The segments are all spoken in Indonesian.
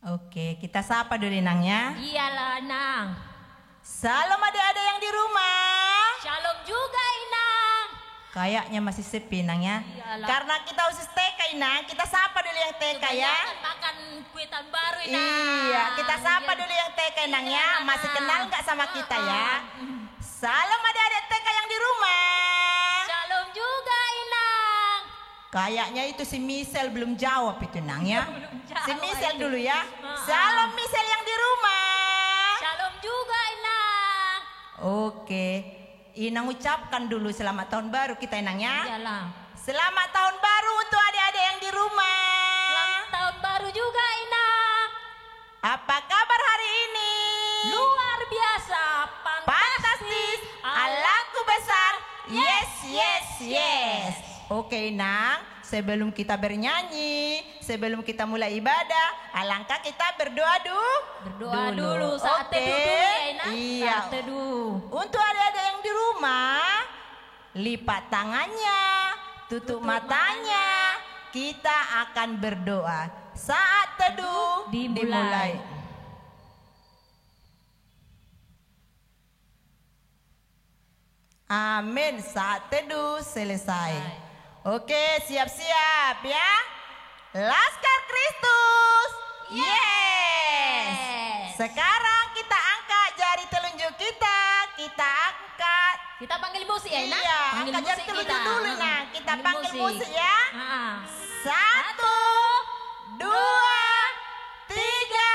Oke, kita sapa dulu Nang ya. Iyalah Nang. Salam adik-adik yang di rumah. Shalom juga Inang. Kayaknya masih sepi Nang ya. Iyalah. Karena kita usus TK Inang, kita sapa dulu yang TK ya. Kebanyakan makan kue tahun baru Inang. Iya, kita sapa dulu yang TK Nang ya. Iya, Masih Nang. kenal nggak sama kita ya? Salam adik-adik TK yang di rumah. Shalom juga Inang. Kayaknya itu si Michelle belum jawab itu Nang ya. Belum jawab Si Michelle itu. dulu ya. Salam Michelle yang di rumah. Shalom juga Inang. Oke, Inang ucapkan dulu selamat tahun baru kita Inang ya. Iyalah. Selamat tahun baru untuk adik-adik yang di rumah. Selamat tahun baru juga Inang. Apa kabar hari ini? Luar biasa, Fantastis, Allahku besar. Yes, yes, yes. Oke Inang, sebelum kita bernyanyi, sebelum kita mulai ibadah, alangkah kita berdoa Berdoa dulu saat teduh dulu ya Inang. Iya. Saat teduh. Untuk adik-adik yang di rumah, lipat tangannya, tutup matanya, kita akan berdoa. Saat teduh dimulai. Amin, saat teduh selesai. Oke, siap-siap ya. Laskar Kristus. Yes. Sekarang kita angkat jari telunjuk kita. Kita angkat. Kita panggil musik ya Inang. Iya, Panggil angkat jari musik telunjuk dulu nah. Kita panggil musik ya. Ah. 1, 2, 3,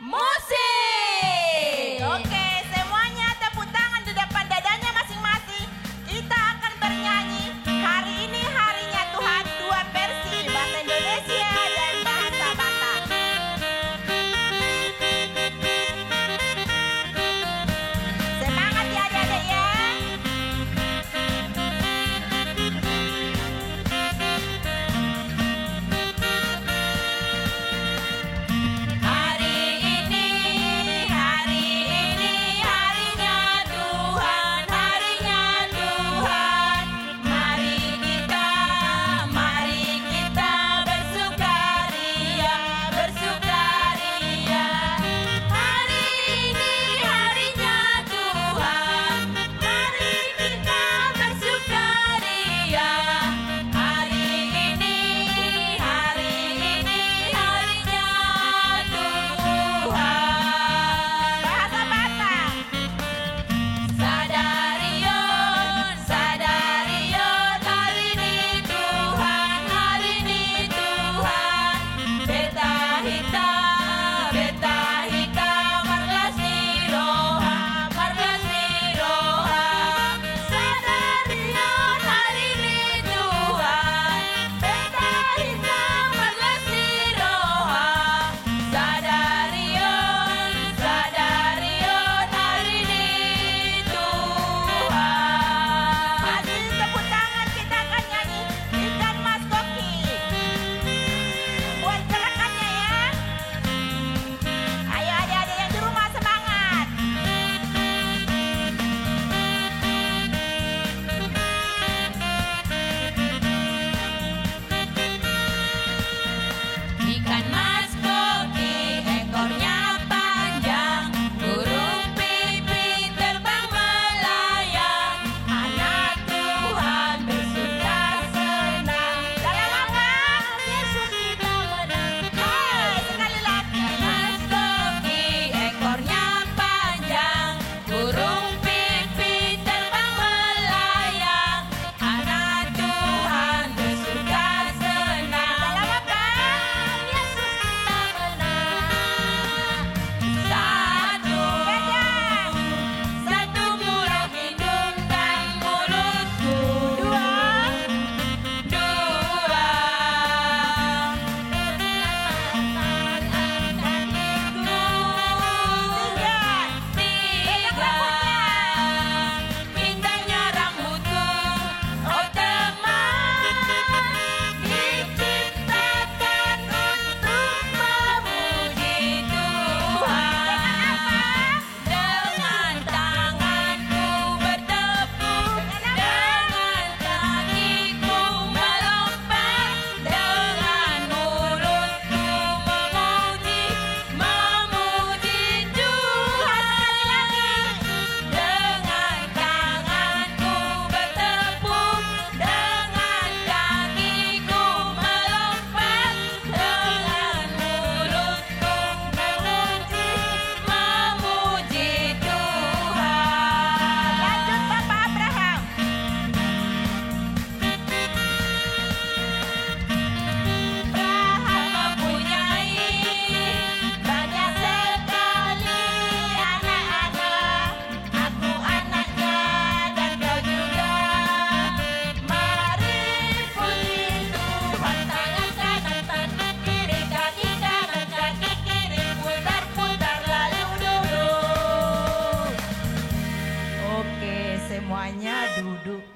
musik. Oke, semuanya tepuk tangan di depan dadanya masing-masing. Kita akan bernyanyi. Hari ini harinya Tuhan, 2 versi, bahasa Indonesia dan bahasa Batak. Semangat ya adik-adik ya.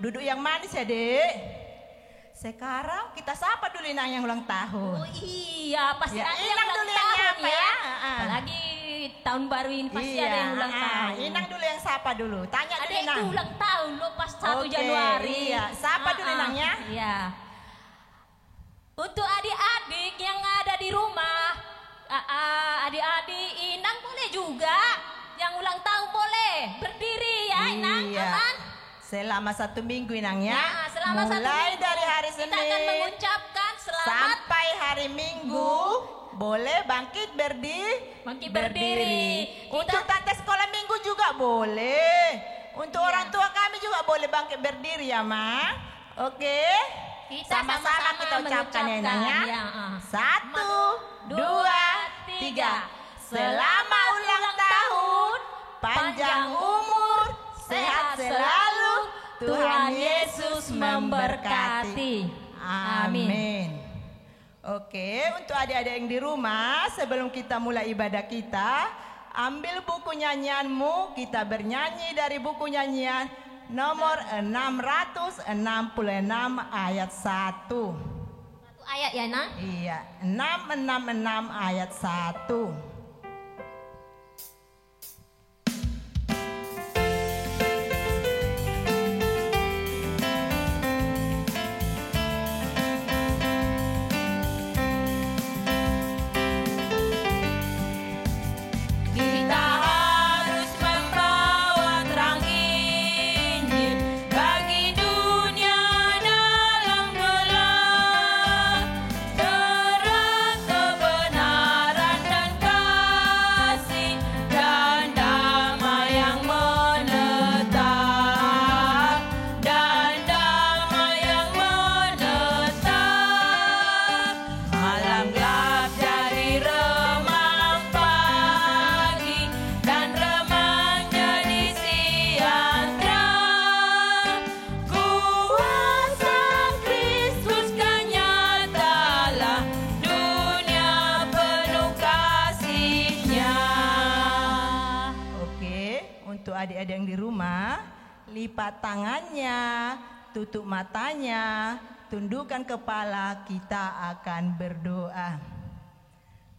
duduk yang manis ya dek. Sekarang kita sapa dulu Inang yang ulang tahun. Oh iya, pasti Ya, ada yang Inang ulang dulu yang tahun nyapa ya. ya. Apalagi tahun baru ini pasti ada yang ulang tahun. Inang dulu yang sapa dulu. Tanya dulu Adekku Inang. ulang tahun lo pas 1 Oke, Januari. iya. Sapa dulu Inangnya. Iya. Untuk adik-adik yang ada di rumah, adik-adik Inang boleh juga. Yang ulang tahun boleh berdiri ya Inang, Iya. aman? Selama 1 minggu Inang ya. Ya, selama 1 Mulai minggu dari hari kita akan Senin mengucapkan selamat sampai hari Minggu boleh bangkit berdiri. Untuk tante sekolah minggu juga boleh. Untuk Iya. orang tua kami juga boleh bangkit berdiri ya Ma. Oke. Kita Sama-sama sama-sama kita ucapkan ya Inang ya. ya. 1, 2, 3. Selamat ulang tahun, panjang umur, sehat selalu, Tuhan Yesus memberkati. Amin. Oke, untuk adik-adik yang di rumah, sebelum kita mulai ibadah kita, ambil buku nyanyianmu, kita bernyanyi dari buku nyanyian nomor 666 ayat 1. Satu ayat ya Nang. Iya, 666 ayat 1. Kita harus membawa terang Injil bagi dunia dalam gelap, terang kebenaran dan kasih dan damai yang menetap, malam gelap jadi remang pagi dan remang jadi siang terang. Kuasa Kristus kan nyatalah, dunia penuh kasih-Nya. Oke, untuk adik-adik yang di rumah, lipat tangannya, tutup matanya, tundukkan kepala, kita akan berdoa.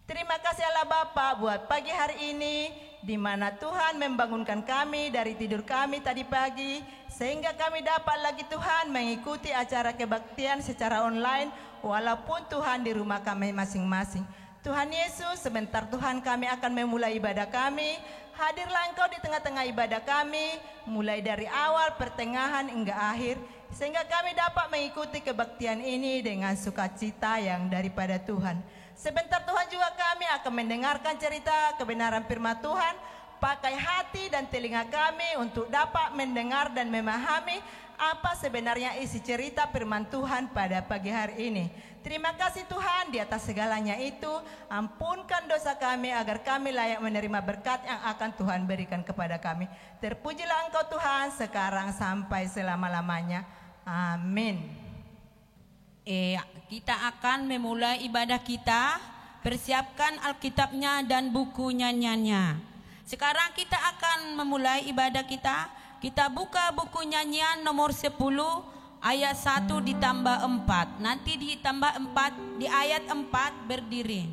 Terima kasih Allah Bapa buat pagi hari ini, di mana Tuhan membangunkan kami dari tidur kami tadi pagi, sehingga kami dapat lagi Tuhan mengikuti acara kebaktian secara online, walaupun Tuhan di rumah kami masing-masing. Tuhan Yesus, sebentar Tuhan kami akan memulai ibadah kami. Hadirlah Engkau di tengah-tengah ibadah kami, mulai dari awal, pertengahan, hingga akhir, sehingga kami dapat mengikuti kebaktian ini dengan sukacita yang daripada Tuhan. Sebentar Tuhan juga kami akan mendengarkan cerita kebenaran firman Tuhan. Pakai hati dan telinga kami untuk dapat mendengar dan memahami apa sebenarnya isi cerita firman Tuhan pada pagi hari ini. Terima kasih Tuhan di atas segalanya itu. Ampunkan dosa kami agar kami layak menerima berkat yang akan Tuhan berikan kepada kami. Terpujilah Engkau Tuhan sekarang sampai selama-lamanya. Amin. Kita akan memulai ibadah kita. Persiapkan Alkitabnya dan buku nyanyiannya. Sekarang kita akan memulai ibadah kita. Kita buka buku nyanyian nomor 10 ayat 1 ditambah 4. Nanti ditambah 4 di ayat 4 berdiri.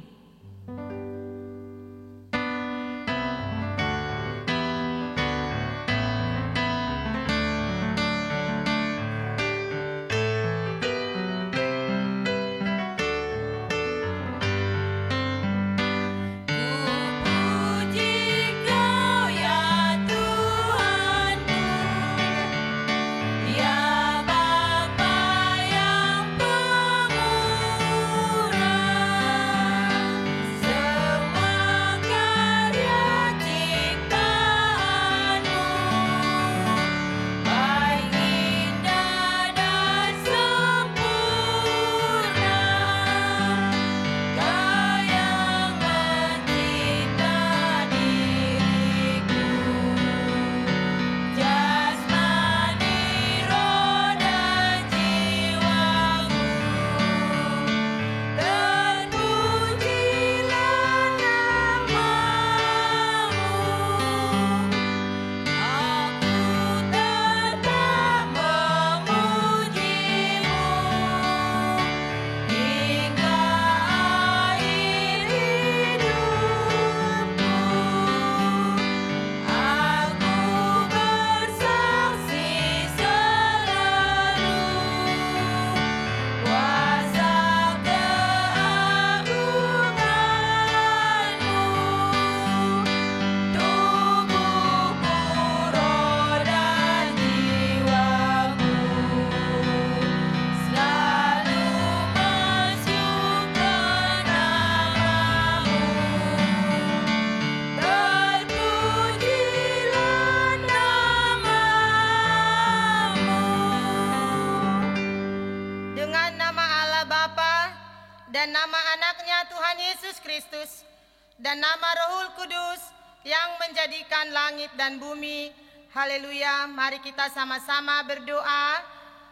dan nama Rohul Kudus yang menjadikan langit dan bumi. Haleluya. Mari kita sama-sama berdoa.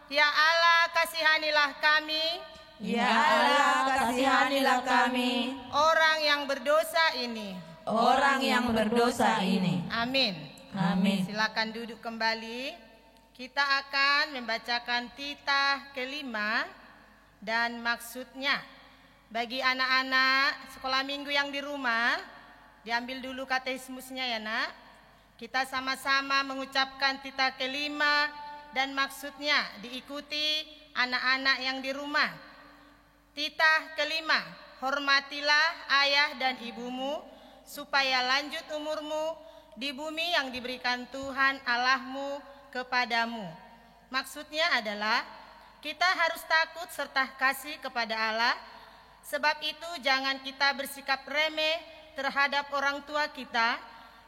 Ya Allah, kasihanilah kami. Ya Allah, kasihanilah kami, Orang yang berdosa ini. orang yang berdosa ini. Amin. Amin. Silakan duduk kembali. Kita akan membacakan titah kelima dan maksudnya. Bagi anak-anak sekolah minggu yang di rumah, diambil dulu katekismusnya ya nak. Kita sama-sama mengucapkan titah kelima dan maksudnya, diikuti anak-anak yang di rumah. Titah kelima, hormatilah ayah dan ibumu supaya lanjut umurmu di bumi yang diberikan Tuhan Allahmu kepadamu. Maksudnya adalah kita harus takut serta kasih kepada Allah. Sebab itu jangan kita bersikap remeh terhadap orang tua kita,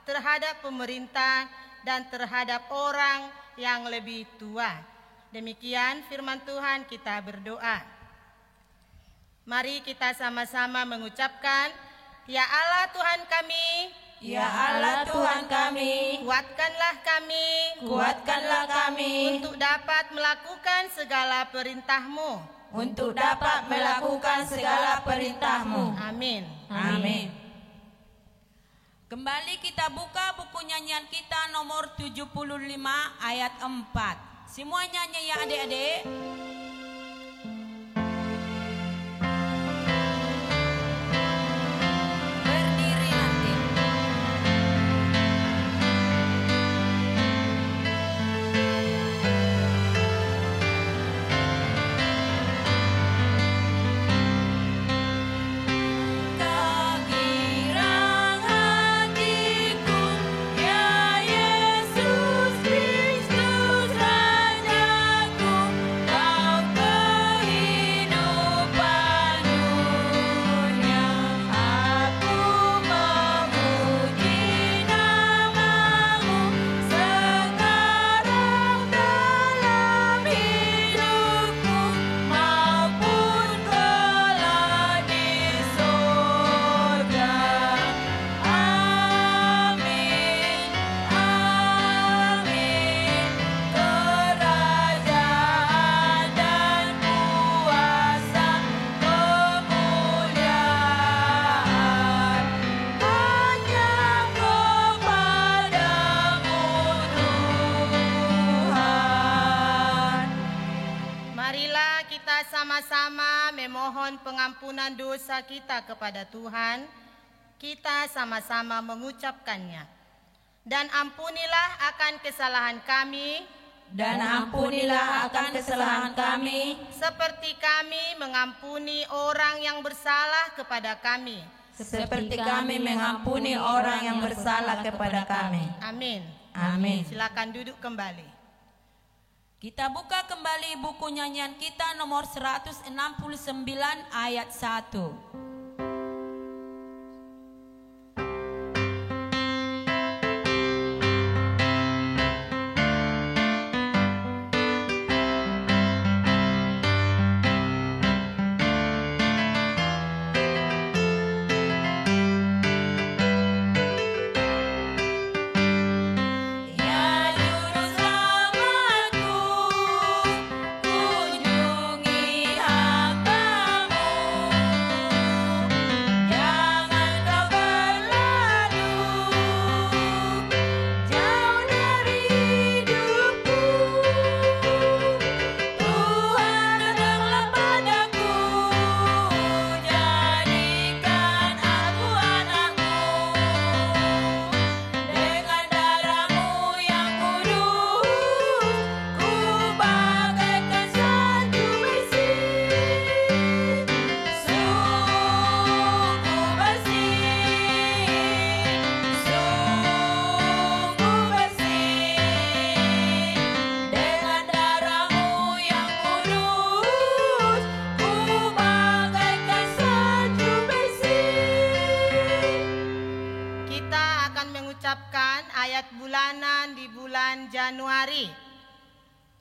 terhadap pemerintah, dan terhadap orang yang lebih tua. Demikian firman Tuhan, kita berdoa. Mari kita sama-sama mengucapkan, Ya Allah Tuhan kami, Ya Allah Tuhan kami, kuatkanlah kami, kuatkanlah kami untuk dapat melakukan segala perintah-Mu. untuk dapat melakukan segala perintah-Mu. Amin. Amin. Kembali kita buka buku nyanyian kita nomor 75 ayat 4. Semua nyanyi ya adik-adik. Berdiri nanti. Kegirang hatiku, ya Yesus Kristus Rajaku, Kau kehidupan dunia. Aku memuji nama-Mu sekarang dalam hidupku maupun kelak di surga. Amin, amin. Kerajaan dan kuasa kemuliaan hanya kepadamu Tuhan. Marilah kita sama-sama memohon pengampunan dosa kita kepada Tuhan. Kita sama-sama mengucapkannya. Dan ampunilah akan kesalahan kami, Dan ampunilah akan kesalahan kami, seperti kami mengampuni orang yang bersalah kepada kami. seperti kami mengampuni orang yang bersalah kepada kami. Amin. Amin. Silakan duduk kembali. Kita buka kembali buku nyanyian kita nomor 169 ayat 1. Ya Juru Selamatku, kunjungi hamba-Mu. Jangan Kau berlalu jauh dari hidupku. Tuhan datanglah padaku, jadikan aku anak-Mu. Dengan darah-Mu yang kudus, ku bagaikan salju bersih. Sungguh bersih, sungguh bersih. Dengan darah-Mu yang kudus, ku bagaikan salju bersih. Kita akan mengucapkan ayat bulanan di bulan Januari.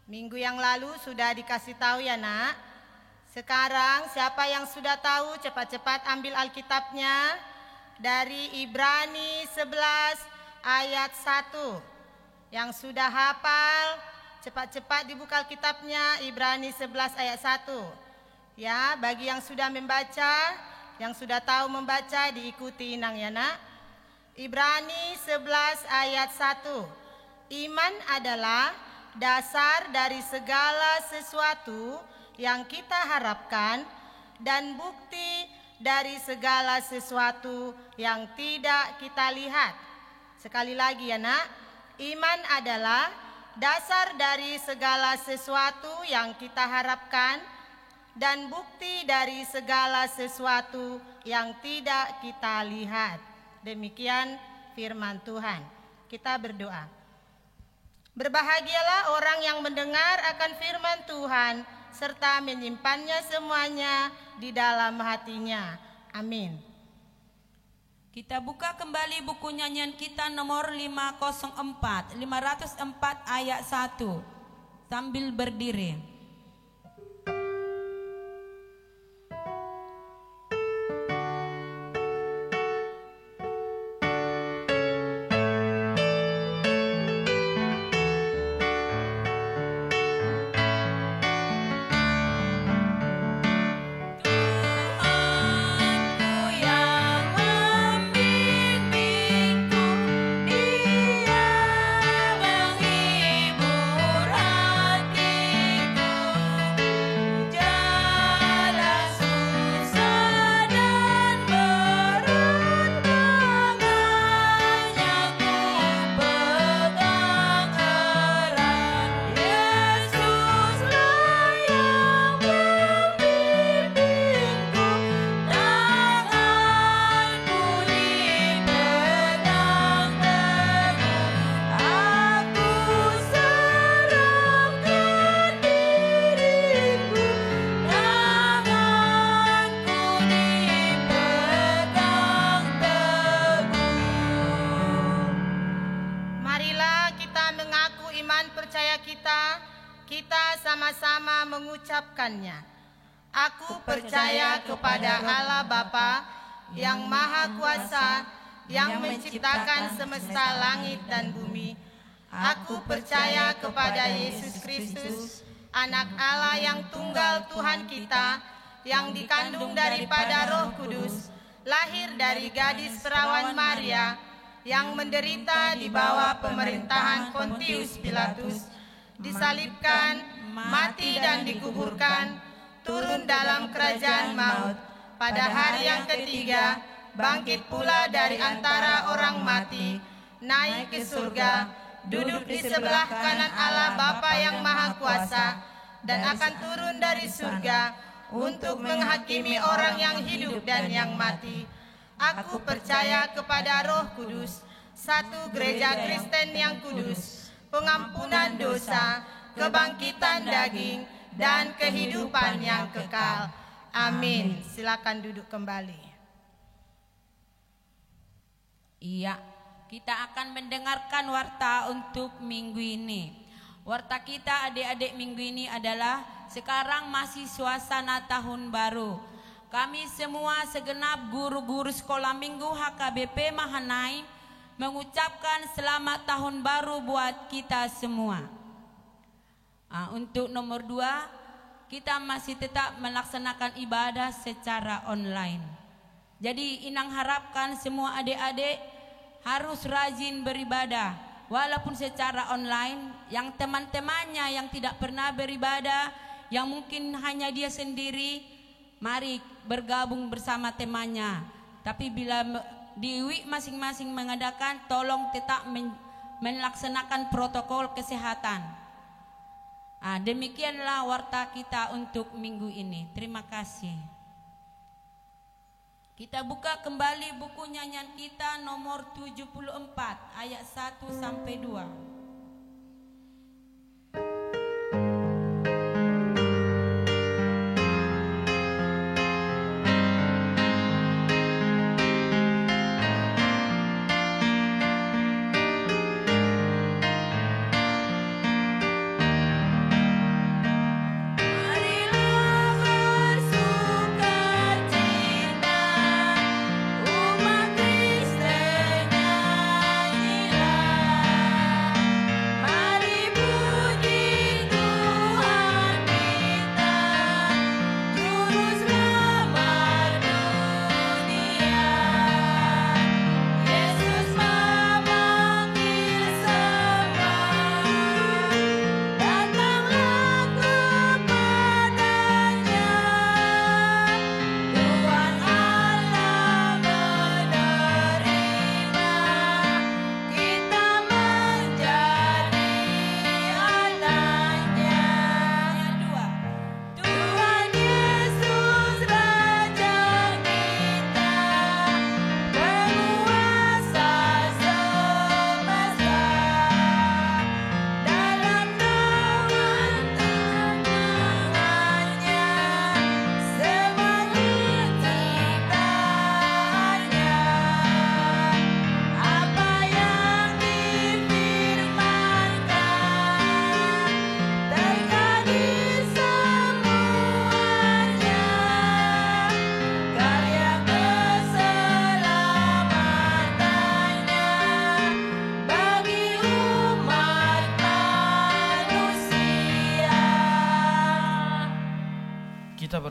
Minggu yang lalu sudah dikasih tahu ya nak. Sekarang siapa yang sudah tahu cepat-cepat ambil Alkitabnya. dari Ibrani 11 ayat 1. Yang sudah hafal, cepat-cepat dibuka Alkitabnya, Ibrani 11 ayat 1. Ya, bagi yang sudah membaca, yang sudah tahu membaca, diikuti Inang ya nak. Ibrani 11 ayat 1. Iman adalah dasar dari segala sesuatu yang kita harapkan dan bukti dari segala sesuatu yang tidak kita lihat. Sekali lagi ya nak, iman adalah dasar dari segala sesuatu yang kita harapkan dan bukti dari segala sesuatu yang tidak kita lihat. Demikian firman Tuhan. Kita berdoa. Berbahagialah orang yang mendengar akan firman Tuhan serta menyimpannya semuanya di dalam hatinya. Amin. Kita buka kembali buku nyanyian kita nomor 504 ayat 1 sambil berdiri. Kita sama-sama mengucapkannya. Aku percaya kepada Allah Bapa yang Maha Kuasa, yang menciptakan semesta langit dan bumi. Aku percaya kepada Yesus Kristus, Anak Allah yang tunggal Tuhan kita, yang dikandung daripada Roh Kudus, lahir dari gadis perawan Maria, yang menderita di bawah pemerintahan Pontius Pilatus, disalibkan, mati dan dikuburkan, turun dalam kerajaan maut, pada hari yang ketiga bangkit pula dari antara orang mati, naik ke surga, duduk di sebelah kanan Allah Bapa yang Maha Kuasa, dan akan turun dari surga untuk menghakimi orang yang hidup dan yang mati. Aku percaya kepada Roh Kudus, satu gereja Kristen yang kudus, pengampunan dosa, kebangkitan daging, dan kehidupan yang kekal. Amin. Silakan duduk kembali. Iya, kita akan mendengarkan warta untuk minggu ini. Warta kita adik-adik minggu ini adalah sekarang masih suasana tahun baru. Kami semua segenap guru-guru sekolah minggu HKBP Mahanai mengucapkan selamat tahun baru buat kita semua. Untuk nomor 2, kita masih tetap melaksanakan ibadah secara online. Jadi Inang harapkan semua adik-adik harus rajin beribadah walaupun secara online. Yang teman-temannya yang tidak pernah beribadah, yang mungkin hanya dia sendiri, mari bergabung bersama temannya. Tapi bila di week masing-masing mengadakan, tolong tetap melaksanakan protokol kesehatan. Demikianlah warta kita untuk minggu ini. Terima kasih. Kita buka kembali buku nyanyian kita nomor 74 ayat 1 sampai 2. Marilah bersuka cita, umat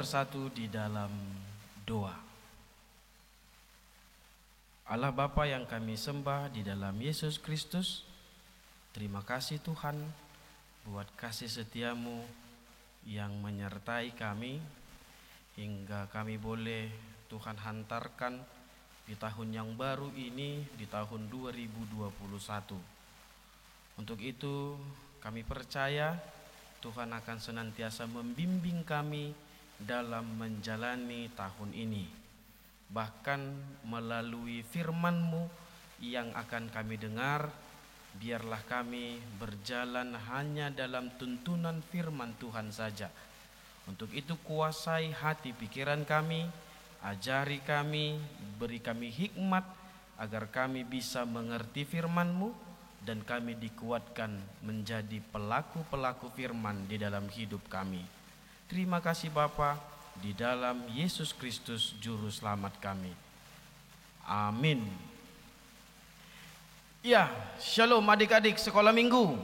bersatu di dalam doa. Allah Bapa yang kami sembah di dalam Yesus Kristus, terima kasih Tuhan buat kasih setiamu yang menyertai kami hingga kami boleh Tuhan hantarkan di tahun yang baru ini, di tahun 2021. Untuk itu kami percaya Tuhan akan senantiasa membimbing kami dalam menjalani tahun ini. Bahkan melalui firman-Mu yang akan kami dengar, biarlah kami berjalan hanya dalam tuntunan firman Tuhan saja. Untuk itu kuasai hati pikiran kami, ajari kami, beri kami hikmat agar kami bisa mengerti firman-Mu dan kami dikuatkan menjadi pelaku-pelaku firman di dalam hidup kami. Terima kasih Bapa, di dalam Yesus Kristus Juru Selamat kami. Amin. Ya, shalom adik-adik sekolah minggu.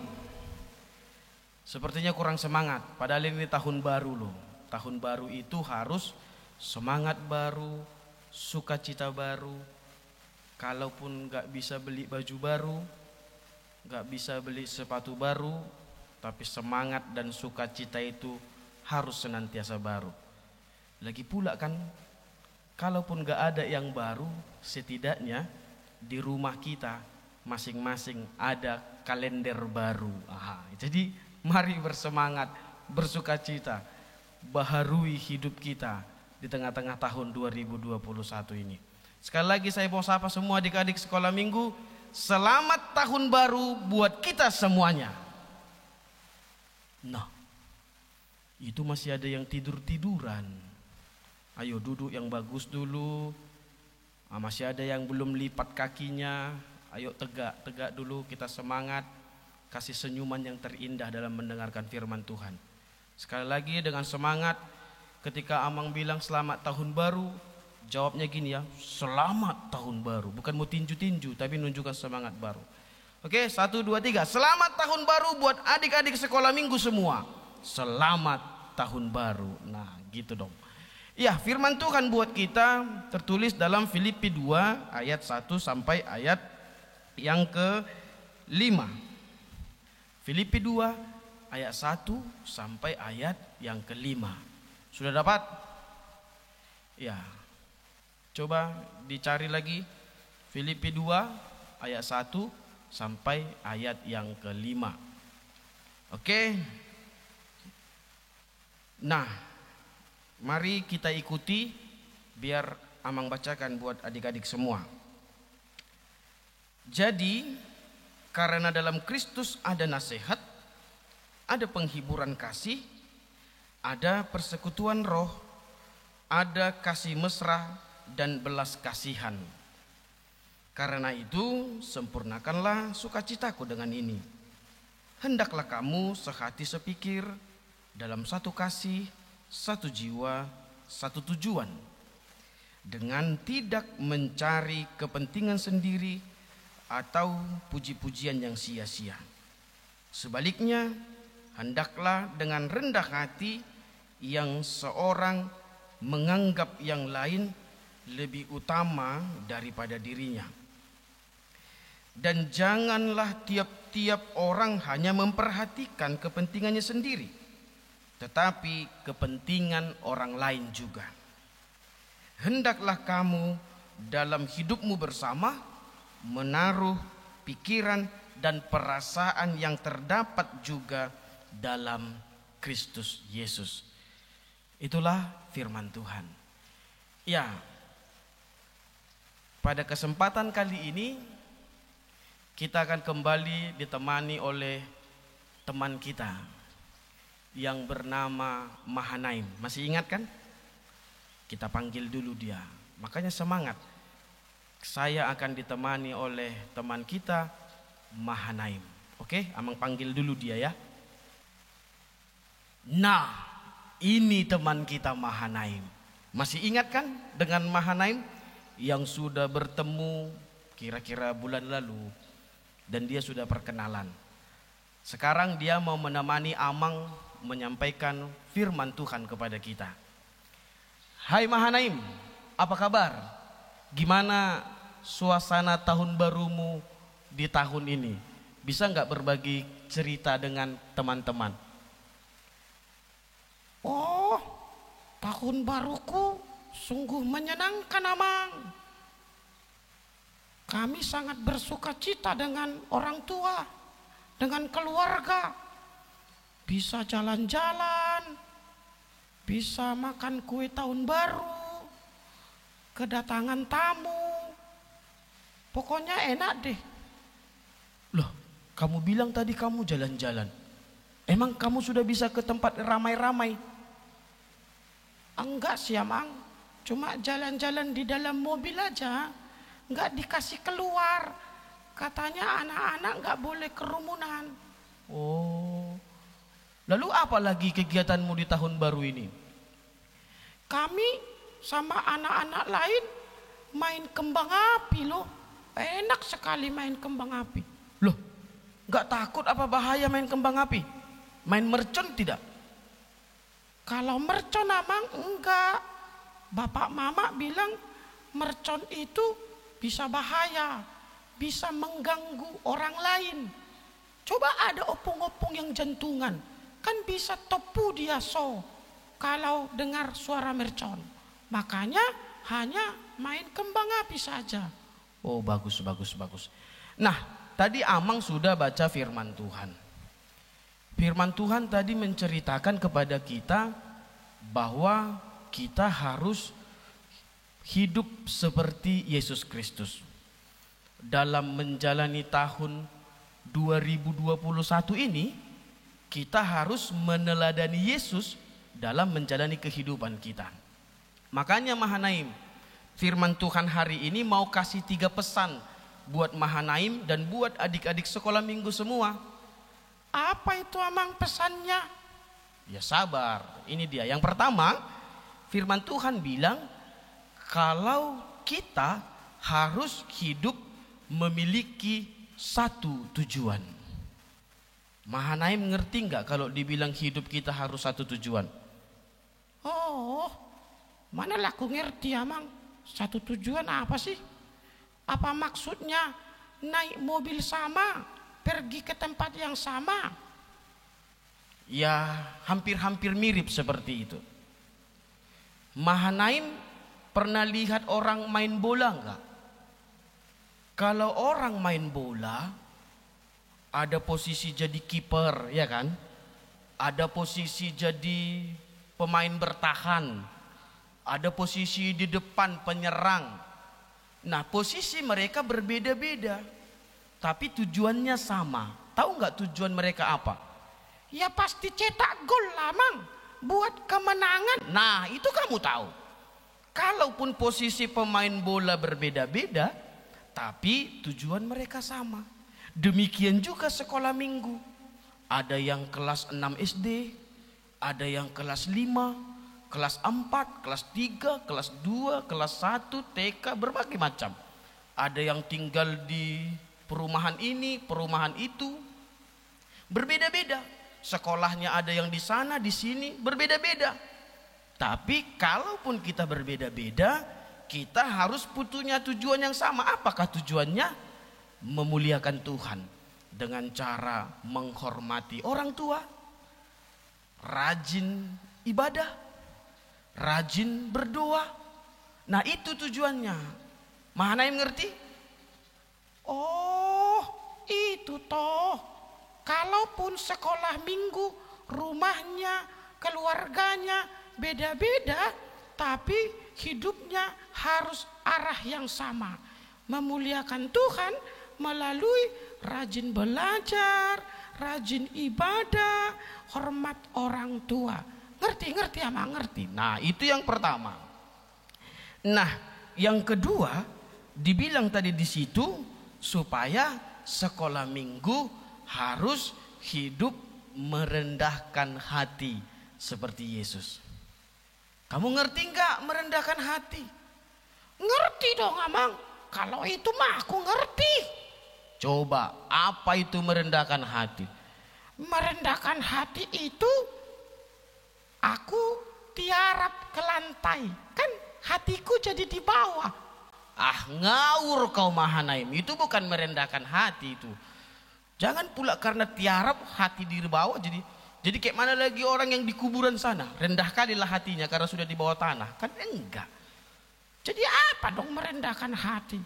Sepertinya kurang semangat, padahal ini tahun baru loh. Tahun baru itu harus semangat baru, sukacita baru. Kalaupun gak bisa beli baju baru, gak bisa beli sepatu baru, tapi semangat dan sukacita itu harus senantiasa baru. Lagi pula kan, kalaupun gak ada yang baru, setidaknya di rumah kita masing-masing ada kalender baru. Jadi mari bersemangat, bersukacita, baharui hidup kita di tengah-tengah tahun 2021 ini. Sekali lagi saya mau sapa semua adik-adik sekolah minggu, selamat tahun baru buat kita semuanya. Nah, itu masih ada yang tidur-tiduran. Ayo duduk yang bagus dulu. Masih ada yang belum lipat kakinya. Ayo tegak dulu, kita semangat. Kasih senyuman yang terindah dalam mendengarkan firman Tuhan. Sekali lagi dengan semangat, ketika Amang bilang selamat tahun baru, jawabnya gini ya, selamat tahun baru. Bukan mau tinju-tinju, tapi menunjukkan semangat baru. Oke, 1, 2, 3. Selamat tahun baru buat adik-adik sekolah minggu semua. Selamat tahun baru. Nah gitu dong. Ya, firman Tuhan buat kita tertulis dalam Filipi 2 ayat 1 sampai ayat yang ke-5. Filipi 2 ayat 1 sampai ayat yang ke-5. Sudah dapat? Ya. Coba dicari lagi Filipi 2 ayat 1 sampai ayat yang ke-5. Oke. Nah, mari kita ikuti biar Amang bacakan buat adik-adik semua. Jadi karena dalam Kristus ada nasihat, ada penghiburan kasih, ada persekutuan roh, ada kasih mesra dan belas kasihan. Karena itu sempurnakanlah sukacitaku dengan ini. Hendaklah kamu sehati sepikir, dalam satu kasih, satu jiwa, satu tujuan, dengan tidak mencari kepentingan sendiri atau puji-pujian yang sia-sia. Sebaliknya, hendaklah dengan rendah hati yang seorang menganggap yang lain lebih utama daripada dirinya. Dan janganlah tiap-tiap orang hanya memperhatikan kepentingannya sendiri, tetapi kepentingan orang lain juga. Hendaklah kamu dalam hidupmu bersama menaruh pikiran dan perasaan yang terdapat juga dalam Kristus Yesus. Itulah firman Tuhan. Ya, pada kesempatan kali ini kita akan kembali ditemani oleh teman kita yang bernama Mahanaim. Masih ingat kan? Kita panggil dulu dia. Makanya semangat. Saya akan ditemani oleh teman kita Mahanaim. Oke, Amang panggil dulu dia ya. Nah, ini teman kita Mahanaim. Masih ingat kan dengan Mahanaim yang sudah bertemu kira-kira bulan lalu dan dia sudah perkenalan. Sekarang dia mau menemani Amang menyampaikan firman Tuhan kepada kita. Hai Mahanaim, apa kabar? Gimana suasana tahun barumu di tahun ini? Bisa nggak berbagi cerita dengan teman-teman? Oh, tahun baruku sungguh menyenangkan, Amang. Kami sangat bersuka cita dengan orang tua, dengan keluarga. Bisa jalan-jalan, bisa makan kue tahun baru, kedatangan tamu. Pokoknya enak deh. Loh, kamu bilang tadi kamu jalan-jalan. Emang kamu sudah bisa ke tempat ramai-ramai? Enggak sih, Amang. Cuma jalan-jalan di dalam mobil aja. Enggak dikasih keluar. Katanya anak-anak enggak boleh kerumunan. Oh, lalu apa lagi kegiatanmu di tahun baru ini? Kami sama anak-anak lain main kembang api loh. Enak sekali main kembang api. Loh, gak takut apa bahaya main kembang api? Main mercon tidak? Kalau mercon, Amang, enggak. Bapak mama bilang mercon itu bisa bahaya, bisa mengganggu orang lain. Coba ada opung-opung yang jantungan, kan bisa tepu dia kalau dengar suara mercon. Makanya hanya main kembang api saja. Oh, bagus. Nah, tadi Amang sudah baca firman Tuhan. Firman Tuhan tadi menceritakan kepada kita bahwa kita harus hidup seperti Yesus Kristus. Dalam menjalani tahun 2021 ini, kita harus meneladani Yesus dalam menjalani kehidupan kita. Makanya Mahanaim, firman Tuhan hari ini mau kasih 3 pesan buat Mahanaim dan buat adik-adik sekolah minggu semua. Apa itu, Amang, pesannya? Ya sabar, ini dia. Yang pertama, firman Tuhan bilang kalau kita harus hidup memiliki satu tujuan. Mahanaim ngerti nggak kalau dibilang hidup kita harus satu tujuan? Oh, mana lah aku ngerti, Amang. Satu tujuan apa sih? Apa maksudnya naik mobil sama, pergi ke tempat yang sama? Ya, hampir-hampir mirip seperti itu. Mahanaim pernah lihat orang main bola enggak? Kalau orang main bola, ada posisi jadi kiper, ya kan? Ada posisi jadi pemain bertahan. Ada posisi di depan penyerang. Nah, posisi mereka berbeda-beda, tapi tujuannya sama. Tahu nggak tujuan mereka apa? Ya pasti cetak gol lah, Mang, buat kemenangan. Nah, itu kamu tahu. Kalaupun posisi pemain bola berbeda-beda, tapi tujuan mereka sama. Demikian juga sekolah minggu. Ada yang kelas 6 SD, ada yang kelas 5, kelas 4, kelas 3, kelas 2, kelas 1, TK, berbagai macam. Ada yang tinggal di perumahan ini, perumahan itu. Berbeda-beda. Sekolahnya ada yang di sana, di sini, berbeda-beda. Tapi kalaupun kita berbeda-beda, kita harus punya tujuan yang sama. Apakah tujuannya? Memuliakan Tuhan dengan cara menghormati orang tua, rajin ibadah, rajin berdoa. Nah, itu tujuannya. Mahanaim ngerti? Oh, itu toh. Kalaupun sekolah minggu, rumahnya, keluarganya beda-beda, tapi hidupnya harus arah yang sama. Memuliakan Tuhan melalui rajin belajar, rajin ibadah, hormat orang tua. Ngerti Amang, ngerti. Nah, itu yang pertama. Nah, yang kedua, dibilang tadi di situ supaya sekolah minggu harus hidup merendahkan hati seperti Yesus. Kamu ngerti enggak merendahkan hati? Ngerti dong, Amang. Kalau itu mah aku ngerti. Coba, apa itu merendahkan hati? Merendahkan hati itu aku tiarap ke lantai, kan hatiku jadi di bawah. Ah, ngawur kau Mahanaim, itu bukan merendahkan hati itu. Jangan pula karena tiarap hati di bawah jadi kayak mana lagi orang yang di kuburan sana, rendah kalilah hatinya karena sudah di bawah tanah. Kan enggak. Jadi apa dong merendahkan hati?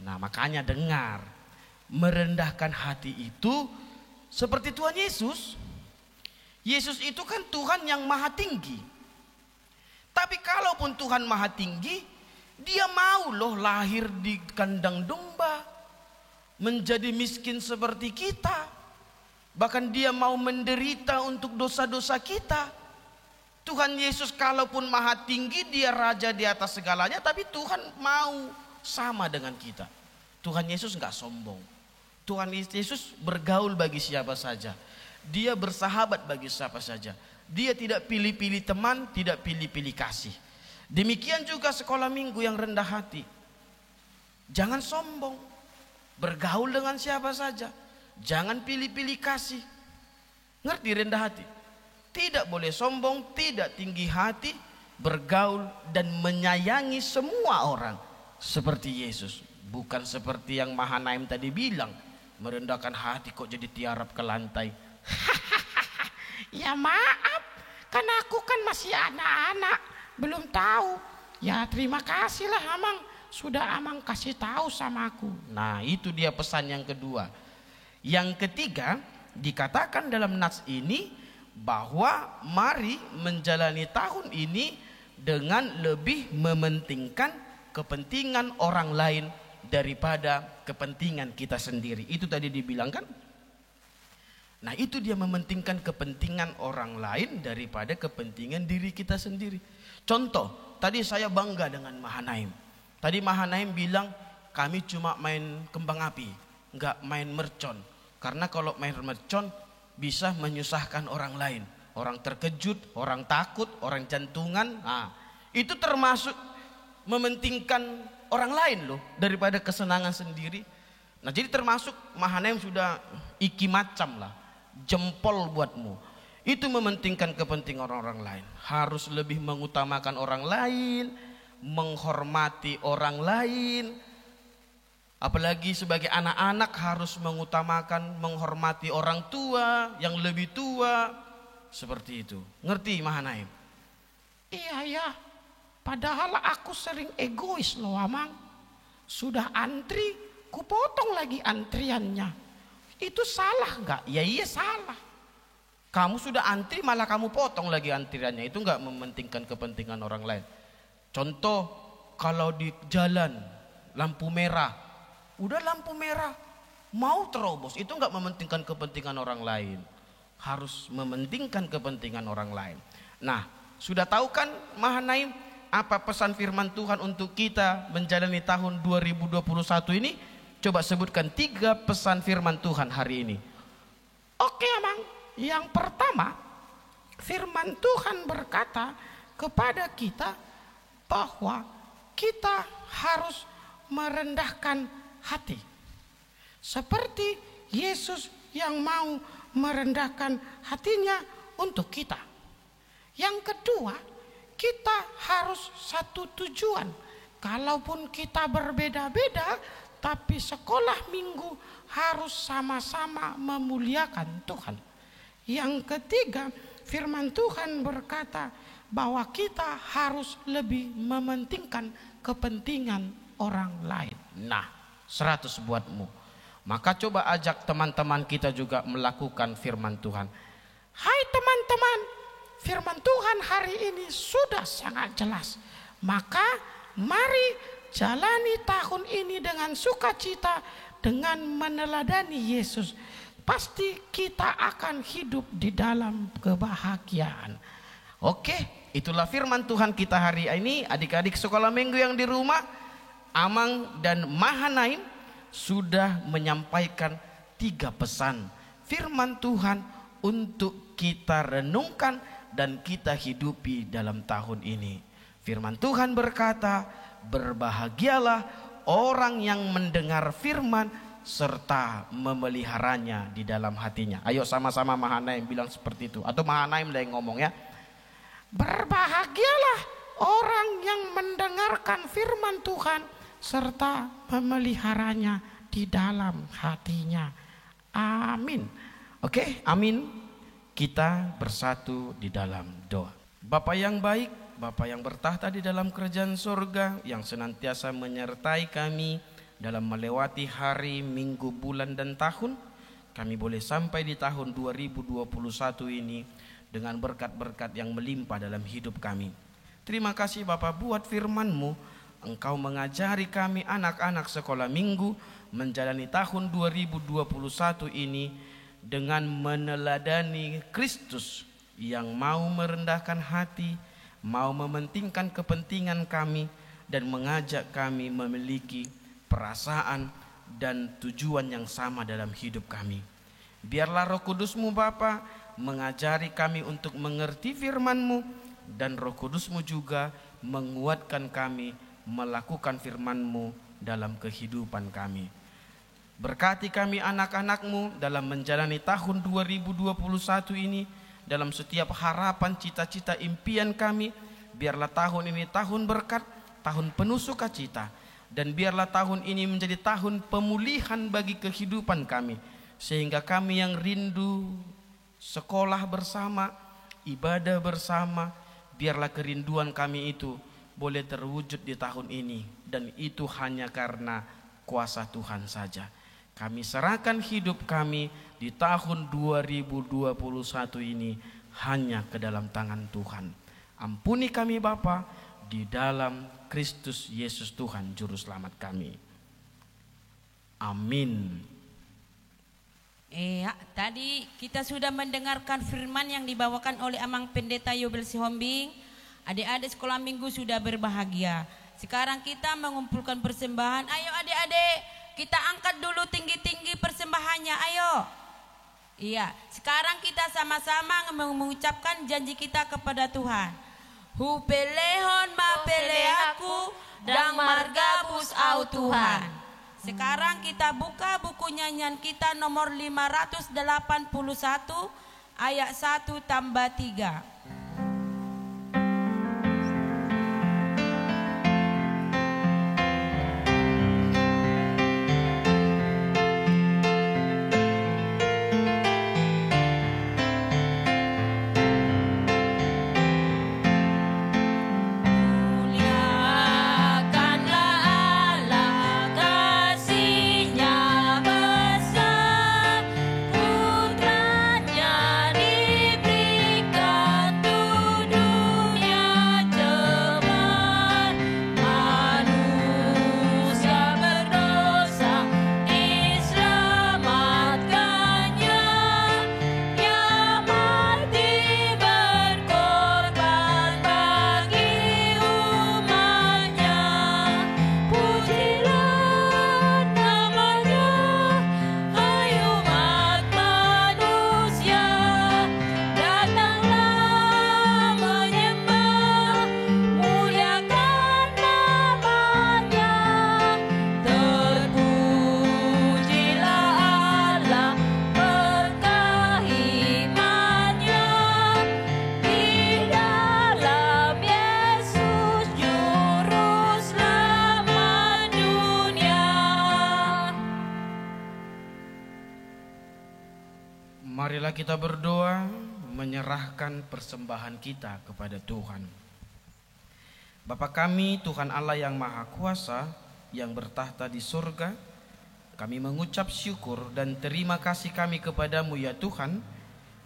Nah, makanya dengar. Merendahkan hati itu seperti Tuhan Yesus. Yesus itu kan Tuhan yang maha tinggi. Tapi kalaupun Tuhan maha tinggi, dia mau loh lahir di kandang domba, menjadi miskin seperti kita. Bahkan dia mau menderita untuk dosa-dosa kita. Tuhan Yesus kalaupun maha tinggi, dia raja di atas segalanya, tapi Tuhan mau sama dengan kita. Tuhan Yesus nggak sombong. Tuhan Yesus bergaul bagi siapa saja. Dia bersahabat bagi siapa saja. Dia tidak pilih-pilih teman, tidak pilih-pilih kasih. Demikian juga sekolah minggu yang rendah hati. Jangan sombong. Bergaul dengan siapa saja. Jangan pilih-pilih kasih. Ngerti rendah hati? Tidak boleh sombong, tidak tinggi hati, bergaul dan menyayangi semua orang seperti Yesus. Bukan seperti yang Mahanaim tadi bilang, merendahkan hati kok jadi tiarap ke lantai. Ya maaf, kan aku kan masih anak-anak, belum tahu. Ya terima kasihlah Amang, sudah Amang kasih tahu sama aku. Nah, itu dia pesan yang kedua. Yang ketiga, dikatakan dalam nats ini bahwa mari menjalani tahun ini dengan lebih mementingkan kepentingan orang lain daripada kepentingan kita sendiri. Itu tadi dibilang kan? Nah, itu dia mementingkan kepentingan orang lain daripada kepentingan diri kita sendiri. Contoh, tadi saya bangga dengan Mahanaim. Tadi Mahanaim bilang kami cuma main kembang api, nggak main mercon. Karena kalau main mercon bisa menyusahkan orang lain. Orang terkejut, orang takut, orang jantungan. Nah, itu termasuk mementingkan orang lain loh daripada kesenangan sendiri. Nah, jadi termasuk Mahanaim sudah iki macam lah, jempol buatmu. Itu mementingkan kepentingan orang lain. Harus lebih mengutamakan orang lain, menghormati orang lain. Apalagi sebagai anak-anak harus mengutamakan, menghormati orang tua yang lebih tua. Seperti itu. Ngerti Mahanaim? Iya ya, padahal aku sering egois loh Amang. Sudah antri, kupotong lagi antriannya. Itu salah nggak? Ya iya salah. Kamu sudah antri malah kamu potong lagi antriannya. Itu nggak mementingkan kepentingan orang lain. Contoh, kalau di jalan lampu merah, udah lampu merah mau terobos, itu nggak mementingkan kepentingan orang lain. Harus mementingkan kepentingan orang lain. Nah, sudah tahu kan Mahanaim apa pesan firman Tuhan untuk kita menjalani tahun 2021 ini? Coba sebutkan 3 pesan firman Tuhan hari ini. Oke Amang, yang pertama firman Tuhan berkata kepada kita bahwa kita harus merendahkan hati. Seperti Yesus yang mau merendahkan hatinya untuk kita. Yang kedua, kita harus satu tujuan. Kalaupun kita berbeda-beda, tapi sekolah minggu harus sama-sama memuliakan Tuhan. Yang ketiga, firman Tuhan berkata bahwa kita harus lebih mementingkan kepentingan orang lain. Nah, 100 buatmu. Maka coba ajak teman-teman kita juga melakukan firman Tuhan. Hai teman-teman, firman Tuhan hari ini sudah sangat jelas. Maka mari jalani tahun ini dengan sukacita, dengan meneladani Yesus. Pasti kita akan hidup di dalam kebahagiaan. Oke, itulah firman Tuhan kita hari ini. Adik-adik sekolah minggu yang di rumah, Amang dan Mahanaim sudah menyampaikan 3 pesan firman Tuhan untuk kita renungkan dan kita hidupi dalam tahun ini. Firman Tuhan berkata, berbahagialah orang yang mendengar firman serta memeliharanya di dalam hatinya. Ayo sama-sama Mahanaim bilang seperti itu. Atau Mahanaim yang ngomong ya. Berbahagialah orang yang mendengarkan firman Tuhan serta memeliharanya di dalam hatinya. Amin. Oke, amin. Kita bersatu di dalam doa. Bapa yang baik, Bapa yang bertahta di dalam kerajaan surga, yang senantiasa menyertai kami dalam melewati hari, minggu, bulan, dan tahun, kami boleh sampai di tahun 2021 ini dengan berkat-berkat yang melimpah dalam hidup kami. Terima kasih Bapa buat firman-Mu. Engkau mengajari kami anak-anak sekolah minggu menjalani tahun 2021 ini dengan meneladani Kristus yang mau merendahkan hati, mau mementingkan kepentingan kami, dan mengajak kami memiliki perasaan dan tujuan yang sama dalam hidup kami. Biarlah Roh Kudus-Mu Bapa mengajari kami untuk mengerti firman-Mu, dan Roh Kudus-Mu juga menguatkan kami melakukan firman-Mu dalam kehidupan kami. Berkati kami anak-anak-Mu dalam menjalani tahun 2021 ini, dalam setiap harapan, cita-cita, impian kami. Biarlah tahun ini tahun berkat, tahun penuh sukacita, dan biarlah tahun ini menjadi tahun pemulihan bagi kehidupan kami, sehingga kami yang rindu sekolah bersama, ibadah bersama, biarlah kerinduan kami itu boleh terwujud di tahun ini, dan itu hanya karena kuasa Tuhan saja. Kami serahkan hidup kami di tahun 2021 ini hanya ke dalam tangan Tuhan. Ampuni kami Bapa, di dalam Kristus Yesus Tuhan Juru Selamat kami. Amin. Tadi kita sudah mendengarkan firman yang dibawakan oleh Amang Pendeta Yobel Sihombing. Adik-adik sekolah minggu sudah berbahagia. Sekarang kita mengumpulkan persembahan. Ayo adik-adik, kita angkat dulu tinggi-tinggi persembahannya. Ayo. Iya, sekarang kita sama-sama mengucapkan janji kita kepada Tuhan. Hupelehon mapele aku dan margabus au Tuhan. Sekarang kita buka buku nyanyian kita nomor 581 ayat 1 tambah 3. Marilah kita berdoa menyerahkan persembahan kita kepada Tuhan. Bapa kami, Tuhan Allah yang Maha Kuasa, yang bertahta di surga, kami mengucap syukur dan terima kasih kami kepadamu ya Tuhan,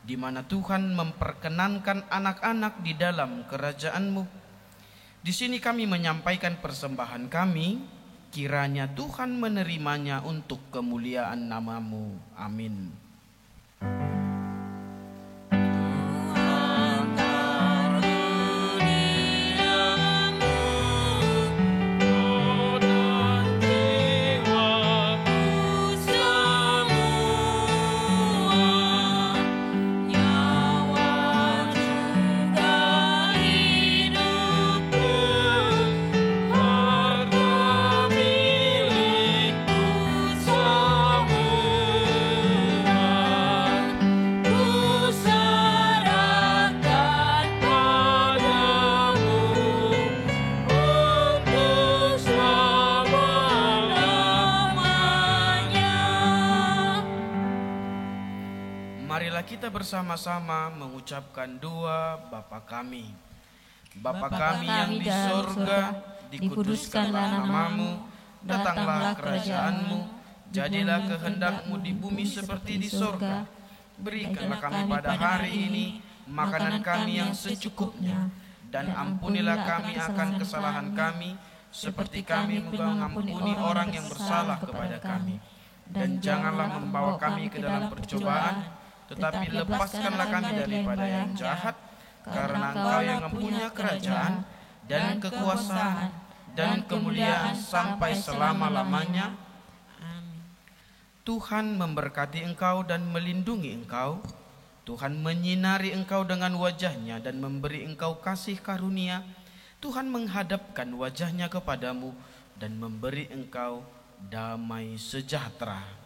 di mana Tuhan memperkenankan anak-anak di dalam kerajaan-Mu. Di sini kami menyampaikan persembahan kami, kiranya Tuhan menerimanya untuk kemuliaan nama-Mu. Amin. Marilah kita bersama-sama mengucapkan doa Bapa kami. Bapa kami yang di sorga, dikuduskanlah namamu, datanglah kerajaanmu, jadilah kehendak-Mu di bumi seperti di sorga. Berikanlah kami pada hari ini makanan kami yang secukupnya, dan ampunilah kami akan kesalahan kami, seperti kami mengampuni orang yang bersalah kepada kami. Dan janganlah membawa kami ke dalam percobaan, tetapi lepaskanlah kami daripada yang jahat, karena Engkau yang mempunyai kerajaan, dan kekuasaan, dan kemuliaan sampai selama-lamanya. Tuhan memberkati engkau dan melindungi engkau. Tuhan menyinari engkau dengan wajah-Nya dan memberi engkau kasih karunia. Tuhan menghadapkan wajah-Nya kepadamu dan memberi engkau damai sejahtera.